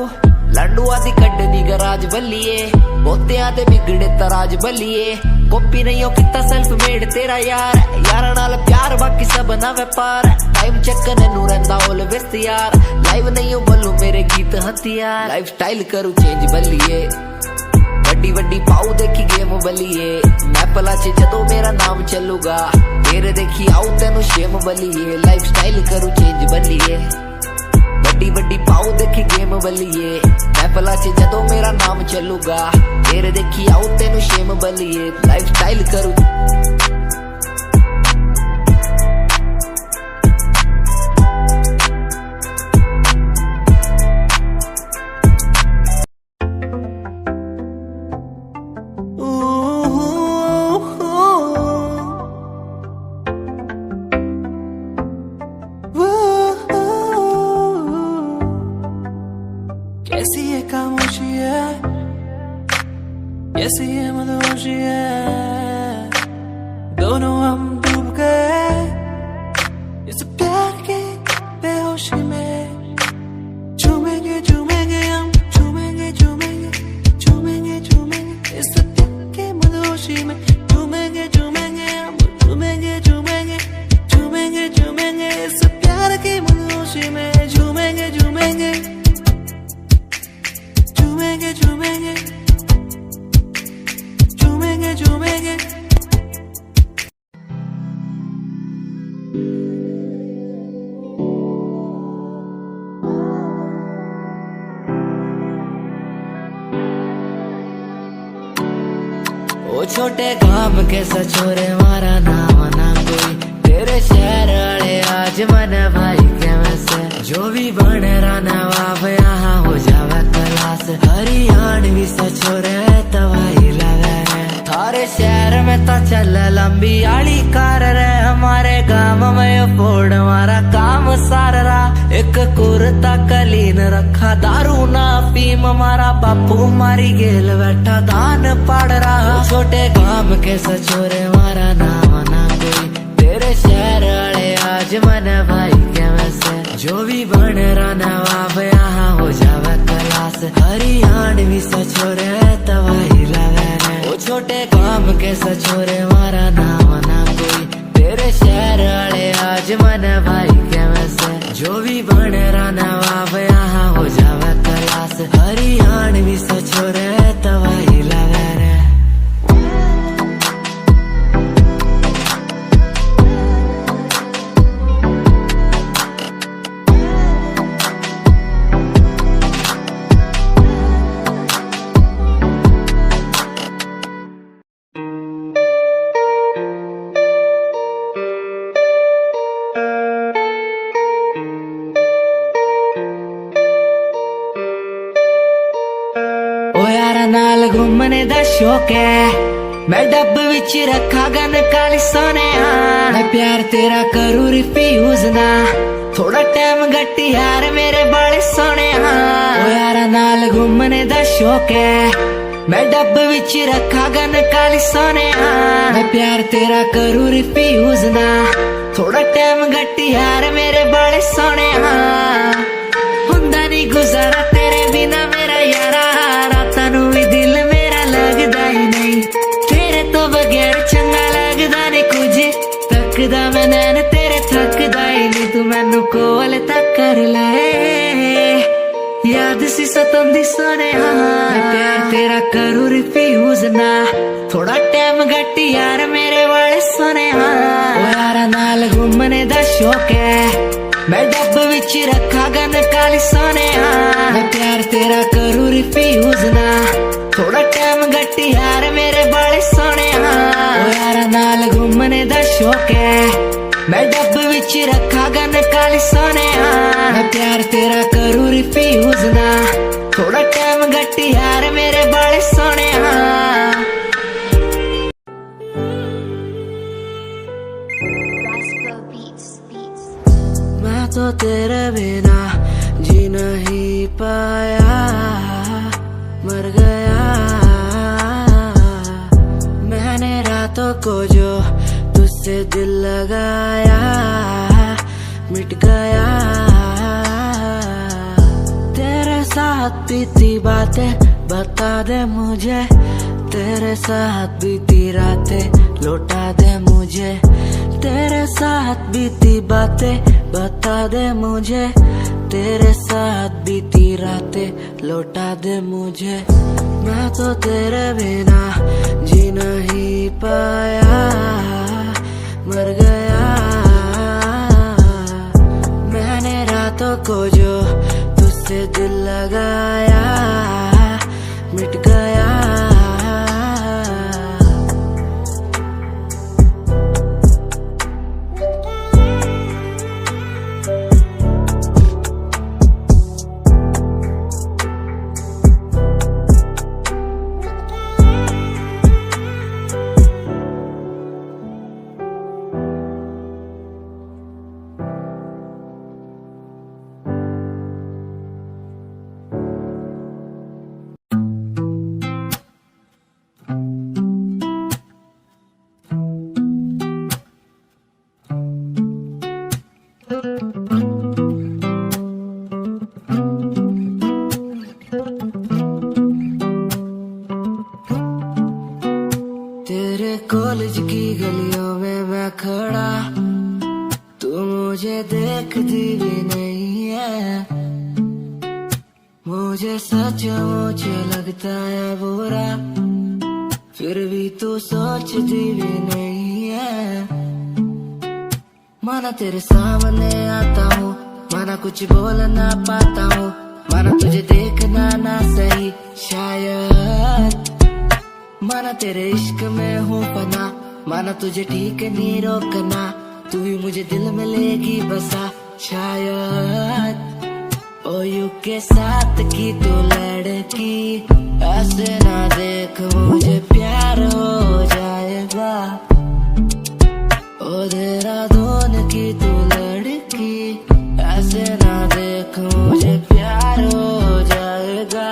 लंडुआ दी कड्डनी गराज बल्लिए बोतियां ते बिगड़े तराज बल्लिए कॉपी नहीं हो किता सेल्फ मेड तेरा यार यारा नाल प्यार बाकी सब ना व्यापार टाइम चेक करने नू रंदा ऑलवेज यार लाइव नहीं हो बोलू मेरे गीत हथियार लाइफ स्टाइल करूं चेंज बल्लिए वड्डी वड्डी पाऊ देखी गेम बल्लिए महफिला च जदों मेरा नाम चलूगा तेरे देखी आऊ तेनू शेम बल्लिए लाइफ स्टाइल करूं चेंज बल्लिए वड्डी वड्डी पाऊ देखी गेम बल्लिए महफिला च जदों मेरा नाम चलूगा तेरे देखी आऊ तेनू शेम बल्लिए लाइफ स्टाइल करूं कैसी ये खामोशी है कैसी ये मदहोशी है दोनों हम डूब गए इस प्यार के बेहोशी में झूमेंगे झूमेंगे हम झूमेंगे झूमेंगे झूमेंगे झूमेंगे इस प्यार के मदहोशी में झूमेंगे झूमेंगे हम झूमेंगे झूमेंगे झूमेंगे झूमेंगे इस प्यार की मदहोशी में झूमेंगे झूमेंगे झूमेंगे झूमेंगे झूमेंगे झूमेंगे ओ छोटे काम के सचोरे मारा नाम ना कोई तेरे शहर वाले आज मन भाई के वैसे जो भी बन रहा नवाब यहाँ हो जावे क्लास हरियाणवी सचोरे तवाही लगे थारे शहर में तो चल लंबी आली कार रे हमारे गांव में फोड़ हमारा काम सार रहा एक कुर्ता कलीन रखा दारू ना फीम हमारा बापू मारी गेल बैठा दान पाड़ रहा छोटे गांव के सचोरे मारा नाम ना कोई तेरे शहर वाले आज मन भाई के वैसे जो भी बन रहा नवाब यहाँ हो जावे क्लास हरियाणवी सचोरे तवाही लगे ओ छोटे काम के सचोरे मारा नाम ना कोई तेरे शहर वाले आज मन भाई के वैसे जो भी बन रहा नवाब यहाँ हो जावे क्लास हरियाणवी सचोरे तवाही लगे नाल घूमने दा शौक है मैं डब विच रखा गन काली सोने मैं प्यार तेरा करूं रिफ्यूज ना थोड़ा टाइम गट्टी यार मेरे बड़े सोने ओ यारा नाल घूमने दा शौक है मैं डब विच रखा गन काली सोने मैं प्यार तेरा करूं रिफ्यूज ना थोड़ा टाइम गट्टी यार मेरे बड़े सोने हुंदा नहीं गुजारा तेरे बिना मेरा यारा रातां नूं भी दिल मेरा लगदा ही नहीं तेरे तो बगैर चंगा लगदा नहीं कुछ तकदा मैं नैन तेरे थकदा ही नहीं तू मैनू कोल तक कर ले याद सी सतोंदी सोने मैं प्यार तेरा करूं रिफ्यूज ना थोड़ा टाइम गट्टी यार मेरे वाले सोने यारा नाल घूमने दा शौक है मैं डब विच रखा गन काली सोने मैं प्यार तेरा करूं रिफ्यूज ना थोड़ा टाइम गट्टी यार मेरे बड़े सोने यारा नाल घूमने दा शौक है मैं डब विच रखा गन काली सोने मैं प्यार तेरा करूं रिफ्यूज ना थोड़ा टाइम गट्टी यार मेरे बड़े सोने मर गया मैंने रातों को जो तुझसे दिल लगाया, मिट गया तेरे साथ बीती बातें बता दे मुझे, तेरे साथ बीती रातें लौटा दे मुझे, तेरे साथ बीती बातें बता दे मुझे, तेरे साथ बीती रातें लौटा दे मुझे। मैं तो तेरे बिना जी नहीं पाया, मर गया मैंने रातों को जो तुझसे दिल लगाया, मिट गया। तेरे कॉलेज की गलियों में मैं खड़ा, तू मुझे देखती भी नहीं है, मुझे सचमुच लगता है बुरा, फिर भी तू सोचती भी नहीं है। माना तेरे सामने आता हूँ, माना कुछ बोल ना पाता हूँ, माना तुझे देखना ना सही शायद, माना तेरे इश्क में हूँ पना, माना तुझे ठीक नहीं रोकना, तू ही मुझे दिल में लेगी बसा शायद। ओ यू के साथ की तू लड़की, ऐसे ना देख मुझे प्यार हो जाएगा। ओ देहरादून की तू लड़की, ऐसे ना देख मुझे प्यार हो जाएगा।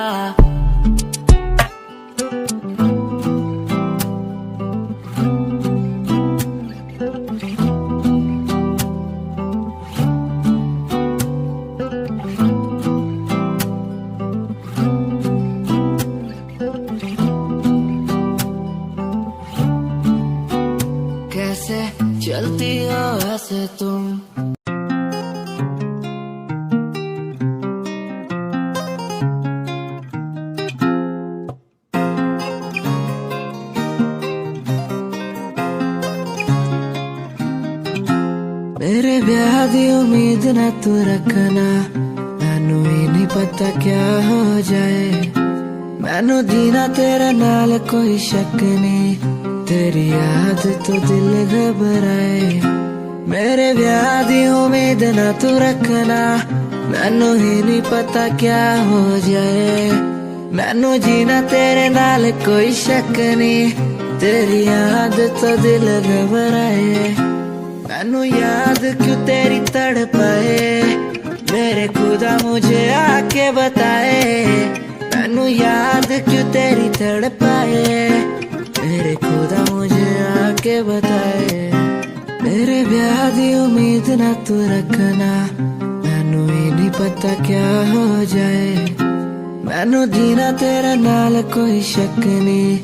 कैसे चलती हो ऐसे तुम, मेरे ब्याह दी उम्मीद ना तू रखना, मैनू ही नहीं पता क्या हो जाए, मैनू जीना तेरे नाल कोई शक नहीं, तेरी याद तो दिल घबराए। मेरे ब्याह दी उम्मीद ना तू रखना, मैनू ही नहीं पता क्या हो जाए, मैनू जीना तेरे नाल कोई शक नहीं, तेरी याद तो दिल घबराए। मैनू याद क्यों तेरी तड़पाए, मेरे खुदा मुझे आके बताए, मैनू याद क्यों तेरी तड़पाए, मेरे खुदा मुझे आके बताए। मेरे ब्याह दी उम्मीद ना तू रखना, मैनू ही नहीं पता क्या हो जाए, मैनू जीना तेरे नाल कोई शक नहीं,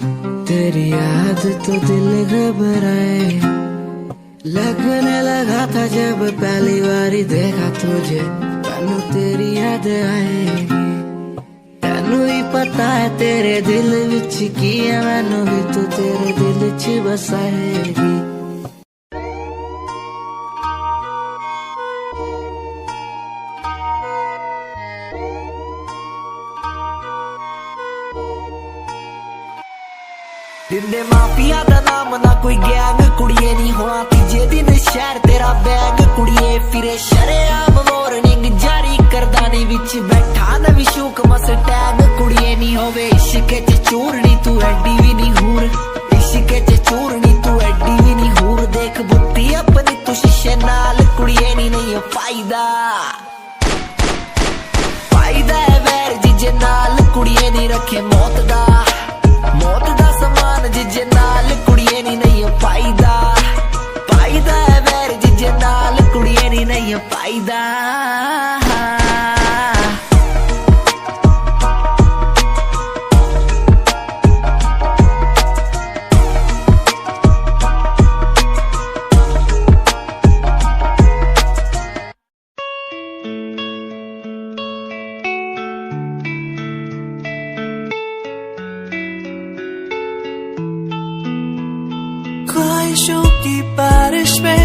तेरी याद तो दिल घबराए। लगने लगा था जब पहली बारी देखा तुझे, मैनू तेरी याद आएगी, मैनू ही पता है तेरे दिल विच की है, मैनू भी तू तेरे दिल च बसाएगी। दिंदे माफिया दा नाम ना कोई गैंग, कुड़िए नहीं होना तीजे दिन शहर तेरा बैग, कुड़िए फिरे शरेआम वार्निंग जारी करदा नहीं विच बैठा नवी शूक मस टैग, कुड़िए नहीं होवे इश्क च चूरनी तू एडी भी नहीं हूर, इश्क च चूरनी तू एडी भी नहीं हूर, देख बुद्धि अपनी तू शीशे नाल, कुड़िए नहीं फायदा है वैर जिजे नाल, कुड़िए नहीं रखी लिखे मौत दा समान जिजे नाल कुड़िए नी नहीं पाईदा है वैर जिजे नाल कुड़िए नी नहीं पाईदा ख्वाहिशों की बारिश में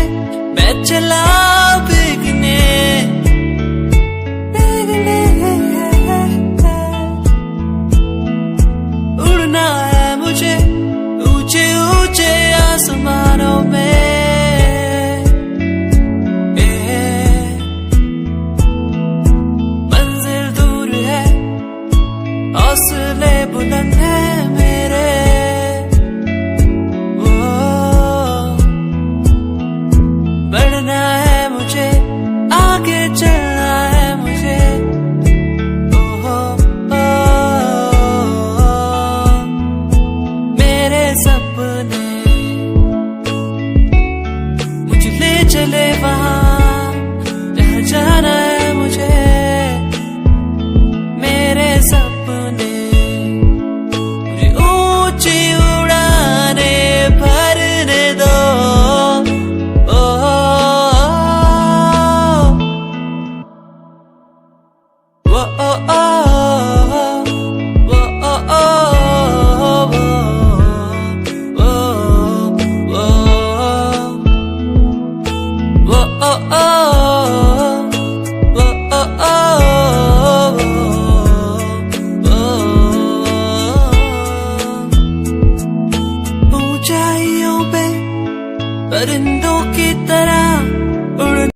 मैं चला भीगने उड़ना है मुझे ऊंचे ऊंचे आसमानों में मंजिल दूर है हौसले बुलंद है मेरे बढ़ना है मुझे आगे चलना है मुझे मेरे सपने मुझे ले चले वहां जहाँ जाना है मुझे मेरे सपने मुझे ऊंची उड़ाने भरने दो ऊंचाइयों पे परिंदों की तरह उड़